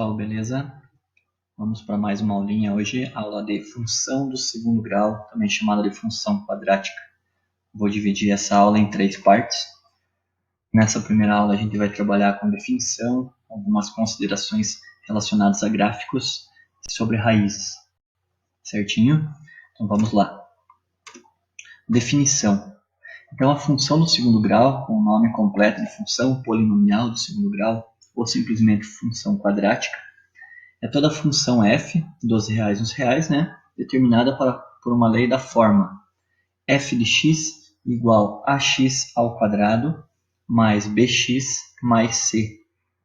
pessoal, beleza? Vamos para mais uma aulinha hoje, aula de função do segundo grau, também chamada de função quadrática. Vou dividir essa aula em 3 partes. Nessa primeira aula a gente vai trabalhar com definição, algumas considerações relacionadas a gráficos e sobre raízes, certinho? Então vamos lá. Definição. Então a função do segundo grau, com o nome completo de função polinomial do segundo grau, ou simplesmente função quadrática, é toda função f dos reais nos reais, né, determinada por uma lei da forma f de x igual a x ao quadrado mais bx mais c,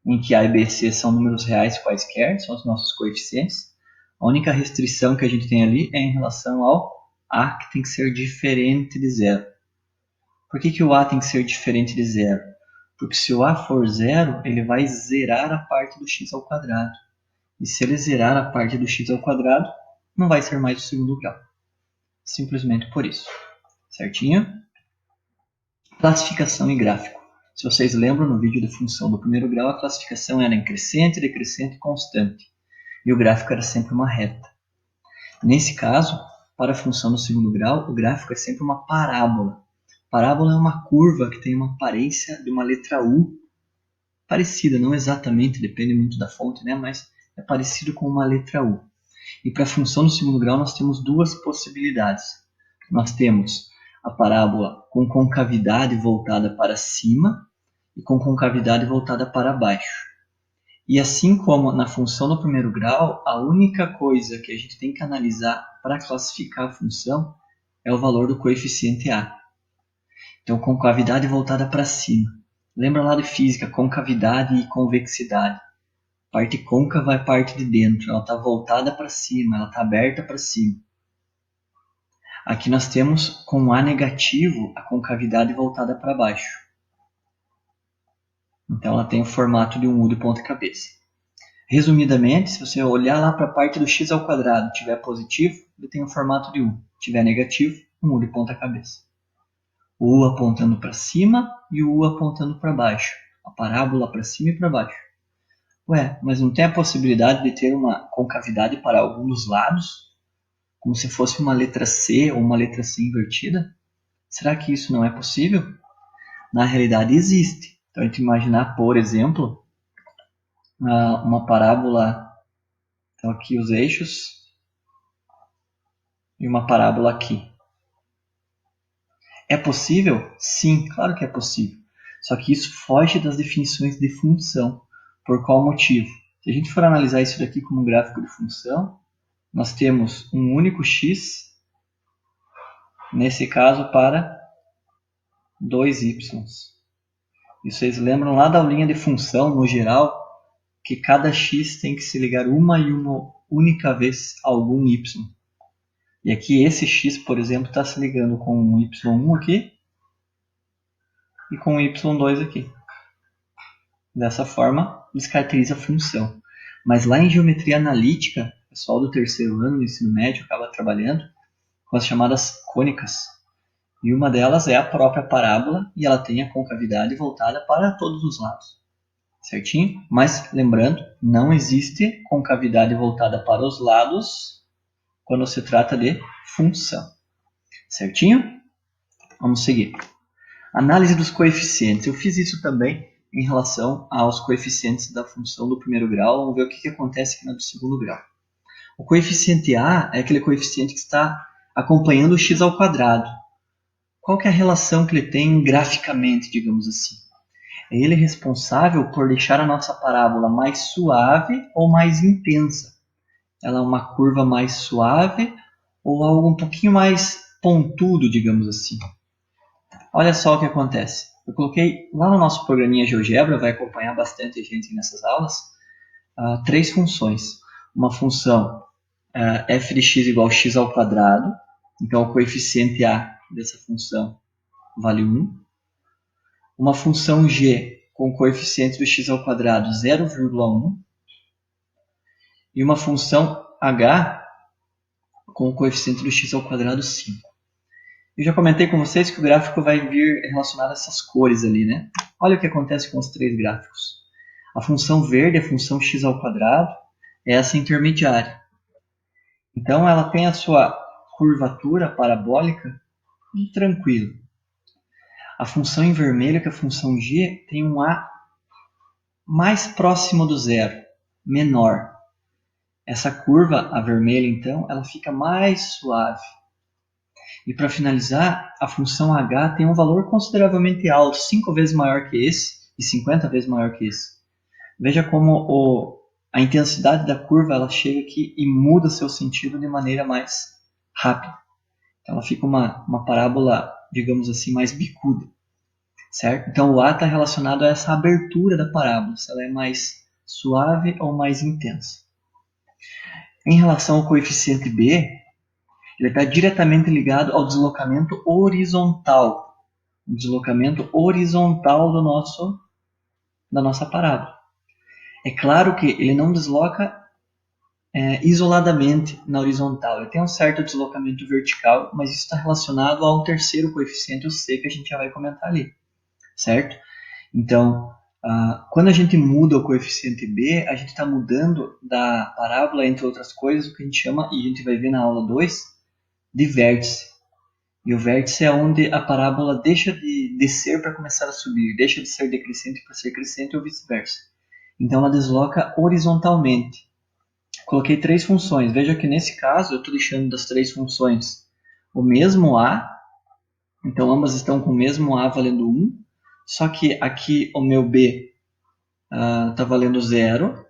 em que a e b e c são números reais quaisquer, são os nossos coeficientes. A única restrição que a gente tem ali é em relação ao a, que tem que ser diferente de zero. Por que o a tem que ser diferente de zero? Porque se o a for zero, ele vai zerar a parte do x ao quadrado. E se ele zerar a parte do x ao quadrado, não vai ser mais o segundo grau. Simplesmente por isso. Certinho? Classificação e gráfico. Se vocês lembram, no vídeo de função do primeiro grau, a classificação era em crescente, decrescente e constante. E o gráfico era sempre uma reta. Nesse caso, para a função do segundo grau, o gráfico é sempre uma parábola. Parábola é uma curva que tem uma aparência de uma letra U. Parecida, não exatamente, depende muito da fonte, né? Mas é parecido com uma letra U. E para a função do segundo grau nós temos duas possibilidades. Nós temos a parábola com concavidade voltada para cima e com concavidade voltada para baixo. E assim como na função do primeiro grau, a única coisa que a gente tem que analisar para classificar a função é o valor do coeficiente A. Então, concavidade voltada para cima. Lembra lá de física, concavidade e convexidade. Parte côncava é parte de dentro, ela está voltada para cima, ela está aberta para cima. Aqui nós temos com A negativo a concavidade voltada para baixo. Então ela tem o formato de um U de ponta cabeça. Resumidamente, se você olhar lá para a parte do x ao quadrado e tiver positivo, ele tem o formato de U. Se tiver negativo, um U de ponta cabeça. O U apontando para cima e o U apontando para baixo. A parábola para cima e para baixo. Ué, mas não tem a possibilidade de ter uma concavidade para algum dos lados? Como se fosse uma letra C ou uma letra C invertida? Será que isso não é possível? Na realidade existe. Então a gente imaginar, por exemplo, uma parábola, então aqui os eixos, e uma parábola aqui. É possível? Sim, claro que é possível. Só que isso foge das definições de função. Por qual motivo? Se a gente for analisar isso daqui como um gráfico de função, nós temos um único x, nesse caso para 2y. E vocês lembram lá da aulinha de função, no geral, que cada x tem que se ligar uma única vez a algum y. E aqui esse x, por exemplo, está se ligando com um y1 aqui e com um y2 aqui. Dessa forma, descaracteriza a função. Mas lá em geometria analítica, o pessoal do terceiro ano do ensino médio acaba trabalhando com as chamadas cônicas. E uma delas é a própria parábola e ela tem a concavidade voltada para todos os lados. Certinho? Mas, lembrando, não existe concavidade voltada para os lados quando se trata de função. Certinho? Vamos seguir. Análise dos coeficientes. Eu fiz isso também em relação aos coeficientes da função do primeiro grau. Vamos ver o que acontece aqui na do segundo grau. O coeficiente A é aquele coeficiente que está acompanhando o x ao quadrado. Qual que é a relação que ele tem graficamente, digamos assim? É ele responsável por deixar a nossa parábola mais suave ou mais intensa. Ela é uma curva mais suave ou algo um pouquinho mais pontudo, digamos assim. Olha só o que acontece. Eu coloquei lá no nosso programinha GeoGebra, vai acompanhar bastante gente nessas aulas, 3 funções. Uma função f de x igual a x ao quadrado, então o coeficiente A dessa função vale 1. Uma função g com o coeficiente do x ao quadrado 0,1. E uma função h com o coeficiente do x ao quadrado 5. Eu já comentei com vocês que o gráfico vai vir relacionado a essas cores ali, né? Olha o que acontece com os 3 gráficos. A função verde, a função x ao quadrado, é essa intermediária. Então, ela tem a sua curvatura parabólica tranquilo. A função em vermelho, que é a função g, tem um a mais próximo do zero, menor. Essa curva, a vermelha, então, ela fica mais suave. E para finalizar, a função h tem um valor consideravelmente alto, 5 vezes maior que esse e 50 vezes maior que esse. Veja como a intensidade da curva ela chega aqui e muda seu sentido de maneira mais rápida. Então ela fica uma parábola, digamos assim, mais bicuda. Certo? Então o A está relacionado a essa abertura da parábola, se ela é mais suave ou mais intensa. Em relação ao coeficiente B, ele está diretamente ligado ao deslocamento horizontal. O deslocamento horizontal da nossa parábola. É claro que ele não desloca isoladamente na horizontal. Ele tem um certo deslocamento vertical, mas isso está relacionado ao terceiro coeficiente, o C, que a gente já vai comentar ali. Certo? Então, quando a gente muda o coeficiente B, a gente está mudando da parábola, entre outras coisas, o que a gente chama, e a gente vai ver na aula 2, de vértice. E o vértice é onde a parábola deixa de descer para começar a subir, deixa de ser decrescente para ser crescente ou vice-versa. Então, ela desloca horizontalmente. Coloquei 3 funções. Veja que nesse caso, eu estou deixando das 3 funções o mesmo A. Então, ambas estão com o mesmo A valendo 1. Só que aqui o meu B está valendo 0.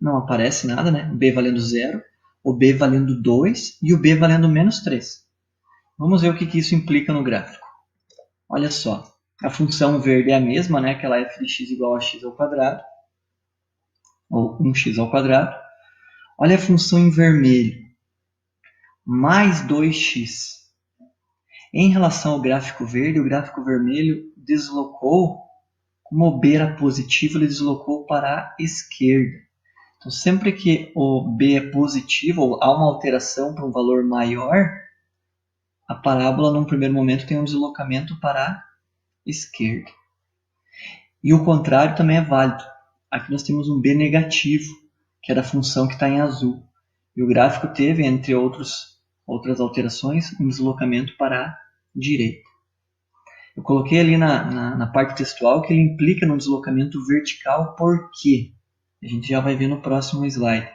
Não aparece nada, né? O B valendo 0. O B valendo 2 e o B valendo menos 3. Vamos ver o que isso implica no gráfico. Olha só. A função verde é a mesma, né? Aquela f de x igual a x ao quadrado. Ou 1x ao quadrado. Olha a função em vermelho. Mais 2x. Em relação ao gráfico verde, o gráfico vermelho deslocou, como o B era positivo, ele deslocou para a esquerda. Então, sempre que o B é positivo, ou há uma alteração para um valor maior, a parábola, num primeiro momento, tem um deslocamento para a esquerda. E o contrário também é válido. Aqui nós temos um B negativo, que é da função que está em azul. E o gráfico teve, entre outras alterações, um deslocamento para a direita. Eu coloquei ali na parte textual que ele implica no deslocamento vertical, por quê? A gente já vai ver no próximo slide.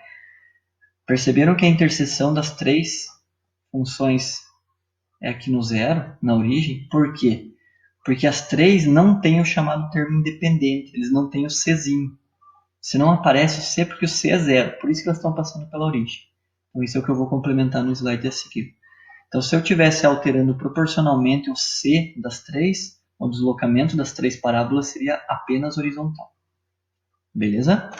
Perceberam que a interseção das 3 funções é aqui no zero, na origem? Por quê? Porque as 3 não têm o chamado termo independente, eles não têm o Czinho. Se não aparece o C, porque o C é zero, por isso que elas estão passando pela origem. Então isso é o que eu vou complementar no slide a seguir. Então se eu estivesse alterando proporcionalmente o C das 3, o deslocamento das 3 parábolas seria apenas horizontal. Beleza?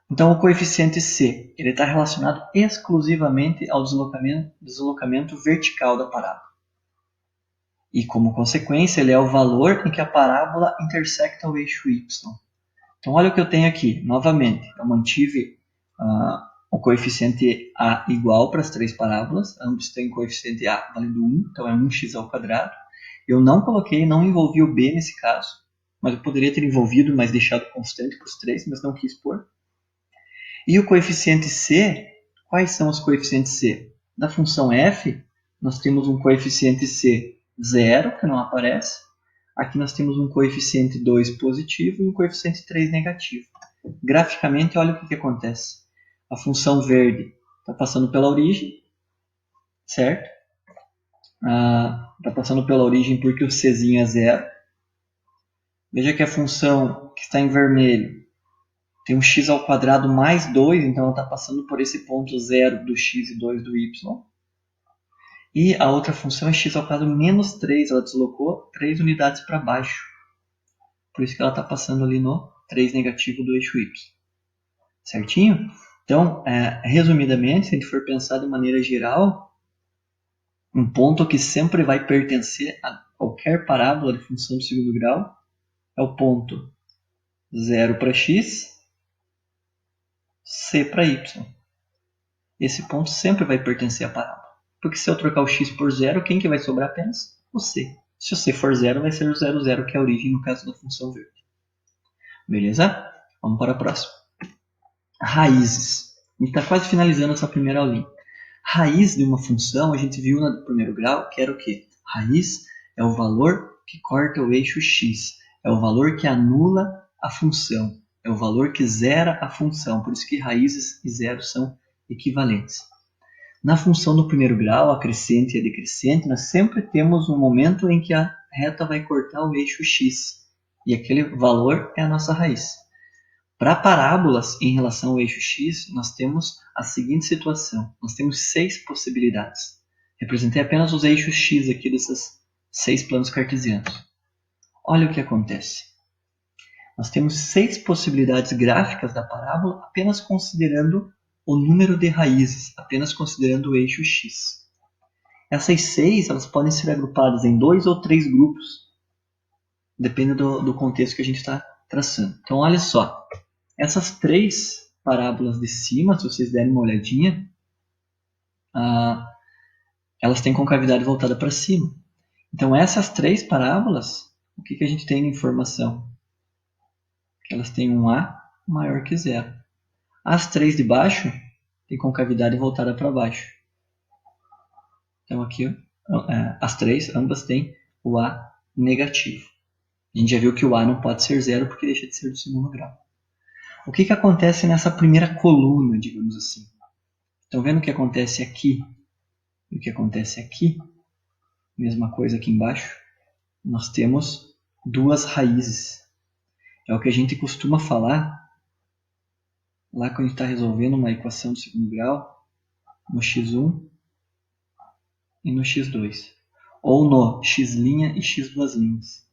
Então o coeficiente C ele está relacionado exclusivamente ao deslocamento vertical da parábola. E como consequência ele é o valor em que a parábola intersecta o eixo y. Então olha o que eu tenho aqui. Novamente, eu mantive o coeficiente A igual para as 3 parábolas. Ambos têm coeficiente A valendo 1, então é 1x ao quadrado. Eu não envolvi o B nesse caso, mas eu poderia ter envolvido, mas deixado constante para os 3, mas não quis pôr. E o coeficiente C, quais são os coeficientes C? Da função f, nós temos um coeficiente C 0, que não aparece. Aqui nós temos um coeficiente 2 positivo e um coeficiente 3 negativo. Graficamente, olha o que acontece. A função verde está passando pela origem, certo? Está passando pela origem porque o Czinho é 0. Veja que a função que está em vermelho tem um x ao quadrado mais 2, então ela está passando por esse ponto 0 do x e 2 do y. E a outra função é x ao quadrado menos 3, ela deslocou 3 unidades para baixo. Por isso que ela está passando ali no 3 negativo do eixo y. Certinho? Então, resumidamente, se a gente for pensar de maneira geral, um ponto que sempre vai pertencer a qualquer parábola de função de segundo grau é o ponto 0 para x, c para y. Esse ponto sempre vai pertencer à parábola. Porque se eu trocar o x por 0, quem que vai sobrar apenas? O c. Se o c for 0, vai ser o 0, 0, que é a origem no caso da função verde. Beleza? Vamos para a próxima. Raízes. A gente está quase finalizando essa primeira aulinha. Raiz de uma função, a gente viu no primeiro grau, que era o quê? Raiz é o valor que corta o eixo x. É o valor que anula a função. É o valor que zera a função. Por isso que raízes e zeros são equivalentes. Na função do primeiro grau, a crescente e a decrescente, nós sempre temos um momento em que a reta vai cortar o eixo x. E aquele valor é a nossa raiz. Para parábolas em relação ao eixo x, nós temos a seguinte situação. Nós temos 6 possibilidades. Representei apenas os eixos x aqui desses 6 planos cartesianos. Olha o que acontece. Nós temos 6 possibilidades gráficas da parábola apenas considerando o número de raízes, apenas considerando o eixo x. Essas 6 elas podem ser agrupadas em 2 ou 3 grupos, dependendo do contexto que a gente está traçando. Então, olha só. Essas 3 parábolas de cima, se vocês derem uma olhadinha, elas têm concavidade voltada para cima. Então, essas 3 parábolas, o que a gente tem de informação? Que elas têm um A maior que 0. As 3 de baixo têm concavidade voltada para baixo. Então, aqui, as 3, ambas têm o A negativo. A gente já viu que o A não pode ser 0 porque deixa de ser do segundo grau. O que acontece nessa primeira coluna, digamos assim? Estão vendo o que acontece aqui e o que acontece aqui? Mesma coisa aqui embaixo. Nós temos 2 raízes. É o que a gente costuma falar lá quando a gente está resolvendo uma equação do segundo grau, no x1 e no x2. Ou no x' e x2'.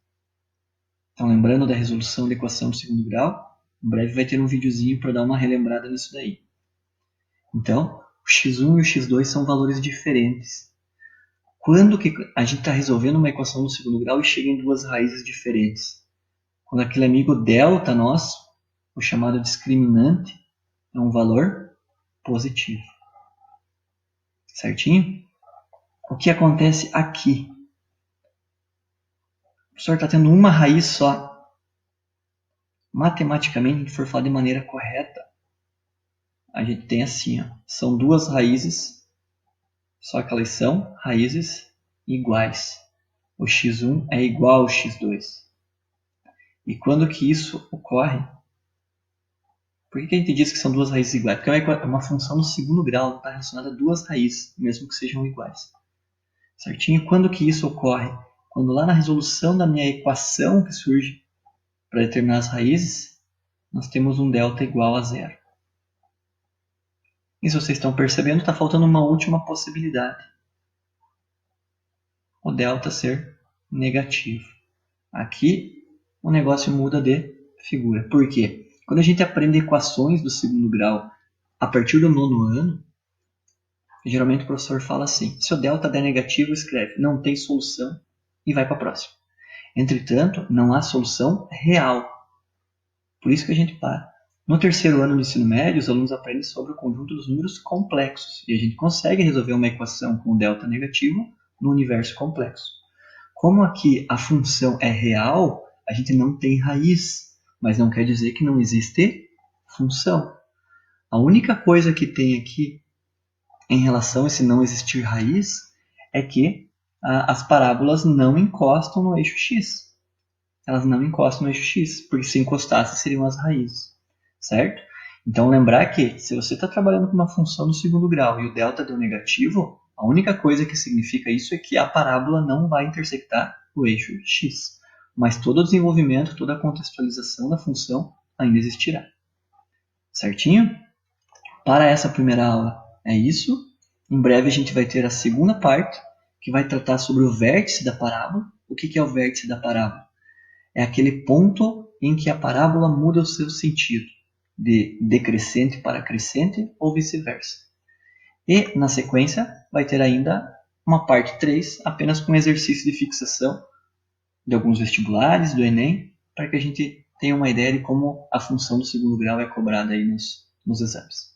Então, lembrando da resolução da equação do segundo grau, em breve vai ter um videozinho para dar uma relembrada nisso daí. Então, o x1 e o x2 são valores diferentes. Quando que a gente está resolvendo uma equação do segundo grau e chega em 2 raízes diferentes? Quando aquele amigo delta nosso, o chamado discriminante, é um valor positivo. Certinho? O que acontece aqui? O professor está tendo uma raiz só. Matematicamente, se a gente for falar de maneira correta, a gente tem assim, ó, são 2 raízes, só que elas são raízes iguais. O x1 é igual ao x2. E quando que isso ocorre? Por que a gente diz que são 2 raízes iguais? Porque é uma função do segundo grau, está relacionada a 2 raízes, mesmo que sejam iguais. Certinho? Quando que isso ocorre? Quando lá na resolução da minha equação que surge para determinar as raízes, nós temos um delta igual a 0. E se vocês estão percebendo, está faltando uma última possibilidade. O delta ser negativo. Aqui o negócio muda de figura. Por quê? Quando a gente aprende equações do segundo grau a partir do 9º ano, geralmente o professor fala assim, se o delta der negativo, escreve, não tem solução e vai para a próxima. Entretanto, não há solução real. Por isso que a gente para. No 3º ano do ensino médio, os alunos aprendem sobre o conjunto dos números complexos e a gente consegue resolver uma equação com delta negativo no universo complexo. Como aqui a função é real, a gente não tem raiz, mas não quer dizer que não existe função. A única coisa que tem aqui em relação a esse não existir raiz é que as parábolas não encostam no eixo x. Elas não encostam no eixo x, porque se encostassem seriam as raízes, certo? Então lembrar que se você está trabalhando com uma função no segundo grau e o delta deu negativo, a única coisa que significa isso é que a parábola não vai intersectar o eixo x. Mas todo o desenvolvimento, toda a contextualização da função ainda existirá. Certinho? Para essa primeira aula é isso. Em breve a gente vai ter a segunda parte, que vai tratar sobre o vértice da parábola. O que é o vértice da parábola? É aquele ponto em que a parábola muda o seu sentido, de decrescente para crescente ou vice-versa. E, na sequência, vai ter ainda uma parte 3, apenas com exercício de fixação de alguns vestibulares, do Enem, para que a gente tenha uma ideia de como a função do segundo grau é cobrada aí nos exames.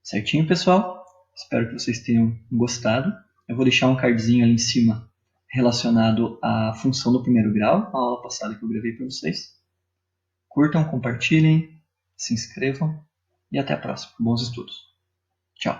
Certinho, pessoal? Espero que vocês tenham gostado. Eu vou deixar um cardzinho ali em cima relacionado à função do primeiro grau, a aula passada que eu gravei para vocês. Curtam, compartilhem, se inscrevam e até a próxima. Bons estudos. Tchau.